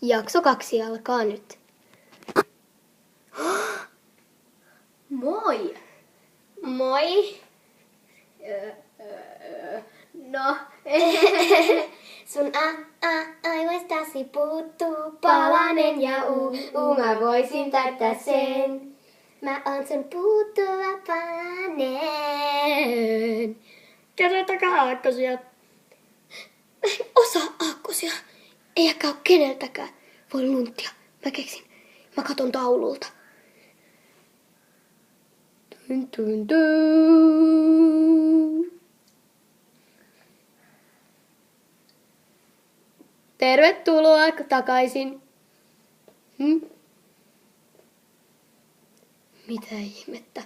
Jakso 2 alkaa nyt. Moi! Moi! No, Sun aivoistasi puuttuu palanen ja mä voisin täyttää sen. Mä oon sun puuttuva palanen. Kerrotakaa aakkosia. Mä en osaa aakkosia. Ei ehkä oo keneltäkään. Voi luntia. Mä keksin. Mä katon taululta. Tun, tun, tun. Tervetuloa takaisin. Mitä ihmettä?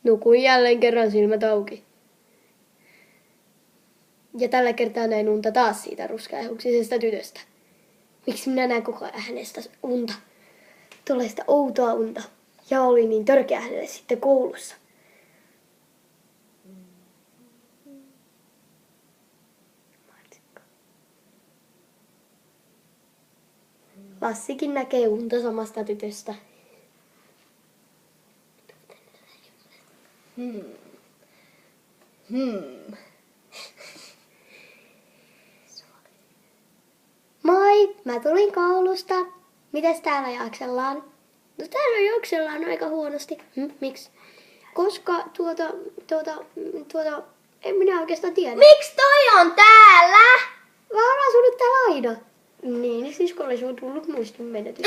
Nukuin jälleen kerran silmät auki. Ja tällä kertaa näin unta taas siitä ruskeahiuksisesta tytöstä. Miksi minä näen koko ajan hänestä unta? Tuollaista outoa unta. Ja oli niin törkeä hänelle sitten koulussa. Lassikin näkee unta samasta tytöstä. Moi, mä tulin koulusta. Mites täällä jaksellaan? No täällä jaksellaan aika huonosti. Miksi? Koska en minä oikeastaan tiedä. miksi toi on täällä? Mä oon asunut täällä aina. Niin, siskolle on tullut muistinmenetys.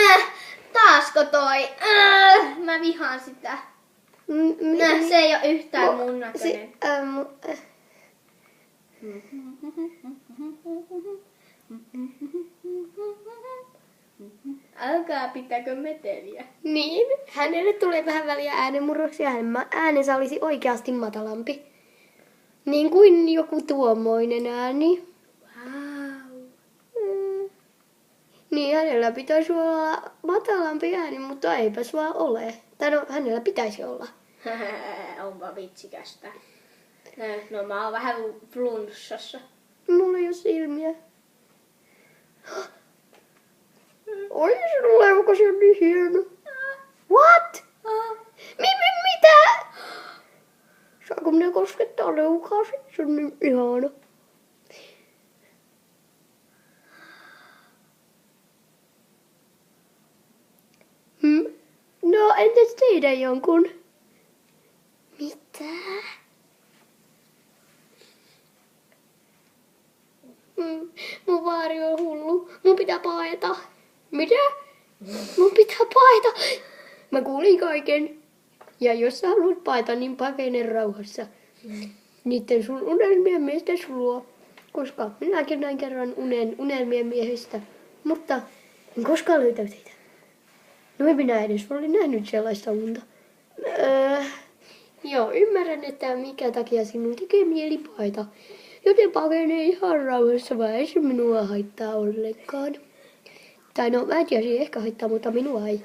Taasko toi? Mä vihaan sitä. Se ei oo yhtään mun näköinen. Älkää pitäkö meteliä. Niin, hänelle tulee vähän väliä äänenmurroksia. Hänen äänensä olisi oikeasti matalampi. Niin kuin joku tuommoinen ääni. Wow. Niin, hänellä pitäisi olla matalampi ääni, mutta eipäs vaan ole. Tai no, hänellä pitäisi olla. Onpa vitsikästä. No mä oon vähän flunssassa. Mulla ei ole silmiä. Oi, sun leukasi on niin hieno. What? Mitä? Saanko minä koskettaa leukaasi? Se on niin ihana. No, entäs teidän jonkun? Mitä? Mun vaari on hullu. Mun pitää paeta. Mitä? Mun pitää paeta. Mä kuulin kaiken. Ja jos sä haluat paeta, niin pakene rauhassa. Niitten sun unelmien miesten luo. Koska minäkin näin kerran unelmien miehistä. Mutta en koskaan löytänyt heitä. No en minä edes ole nähnyt sellaista unta. Joo, ymmärrän, että mikä takia sinun tekee mieli paeta. Joten pakenee ihan rauhassa, vai ei se minua haittaa ollenkaan. Tai no, mä en tiedä, se ehkä haittaa, mutta minua ei.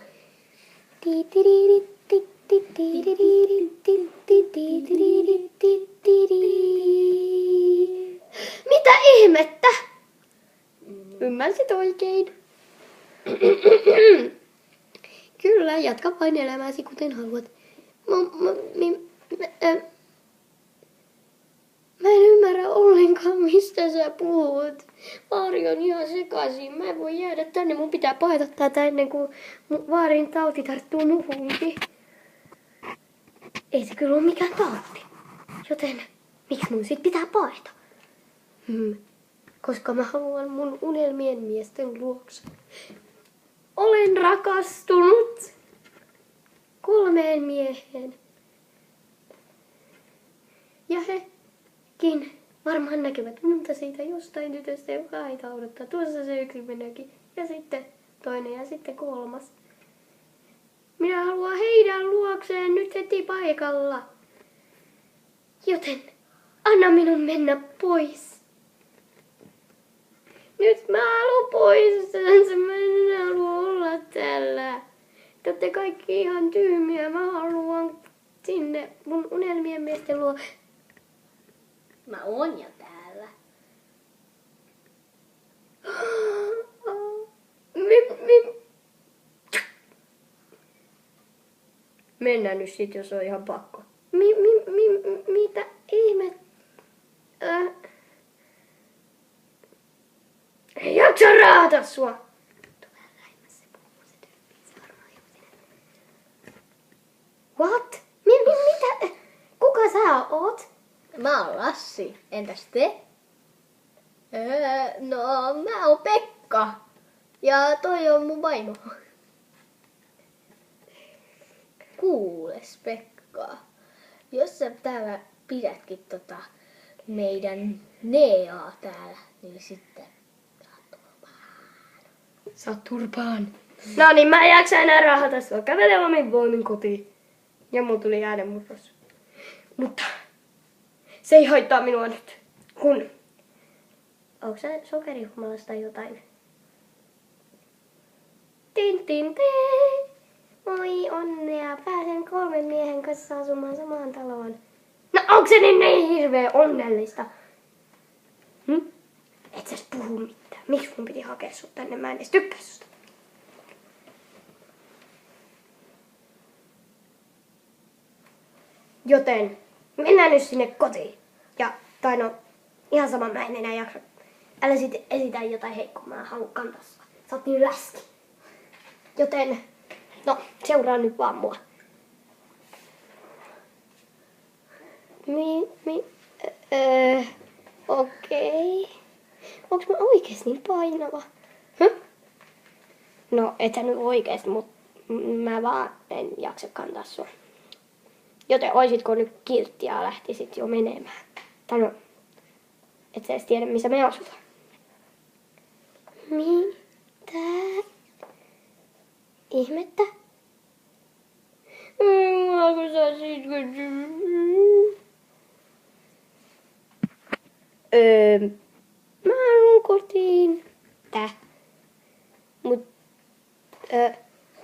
Mitä ihmettä? Ymmärsit oikein? Kyllä, jatka vain elämääsi kuten haluat. Mä en ymmärrä ollenkaan, mistä sä puhut. Vaari on ihan sekaisin. Mä en voi jäädä tänne. Mun pitää paeta tätä ennen kuin vaarin tauti tarttuu muhunkin. Ei se kyllä ole mikään tauti. Joten miksi mun sit pitää paeta? Koska mä haluan mun unelmien miesten luokse. Olen rakastunut 3 mieheen. Ja hekin varmaan näkevät unta siitä jostain tytöstä, joka heitä odottaa. Tuossa se yksi meneekin. Ja sitten toinen ja sitten 3. Minä haluan heidän luokseen nyt heti paikalla. Joten anna minun mennä pois. Nyt mä haluan pois. Mä en halua olla täällä. Te olette kaikki ihan tyhmiä. Mä haluan sinne mun unelmien miesten luo. Mä oon jo täällä. mennään nyt sit, jos on ihan pakko. Mitä ihme? Ei jaksa raata sua! What? Mitä? Kuka sä oot? Mä oon Lassi. Entäs te? No, mä oon Pekka. Ja toi on mun vaimo. Kuules, Pekka. Jos sä täällä pidätkin meidän Neaa täällä, niin sitten Saat turpaan. No niin, mä en jaksa enää rahata sua. Kävele omin voimin kotiin. Ja mun tuli äänemurros. Mutta se ei haittaa minua nyt. Kun... Onko sä sokerihumalasta jotain? Tin tin tin. Oi onnea, pääsen 3 miehen kanssa asumaan samaan taloon. No onko se niin hirveä onnellista? Et sä puhu mitään. Miksi mun piti hakea sut tänne? Mä en edes tykkää susta. Joten mennään nyt sinne kotiin. Tai no, ihan sama, mä en enää jaksa. Älä sitten esitä jotain heikkoa, mä haluan kantaa sua. Sä oot niin läski. Joten, no, seuraa nyt vaan mua. Okei. Onks mä oikeesti niin painava? No, et sä nyt oikeesti, mut mä vaan en jaksa kantaa sua. Joten oisitko nyt kiltti ja lähtisit jo menemään? Tai no, et sä edes tiedä, missä me asutaan. Mitä? Ihmettä? Kun sä sit... Mä haluun kotiin. Mut...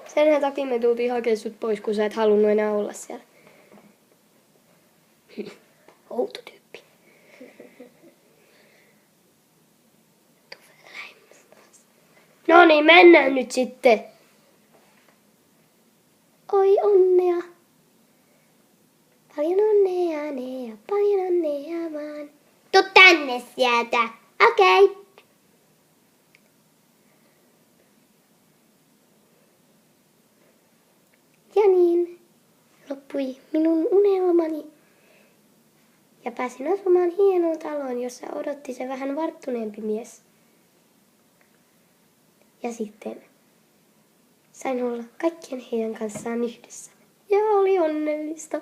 Senhän takia me tultiin hakemaan sut pois, kun sä et halunnut enää olla siellä. Outo tyyppi. No niin, mennään nyt sitten. Oi onnea. Paljon onnea, Nea, paljon onnea vaan. Tuu tänne sieltä. Okei. Okay. Ja niin loppui minun unelmani. Ja pääsin asumaan hienoon taloon, jossa odotti se vähän varttuneempi mies. Ja sitten sain olla kaikkien heidän kanssaan yhdessä. Ja oli onnellista.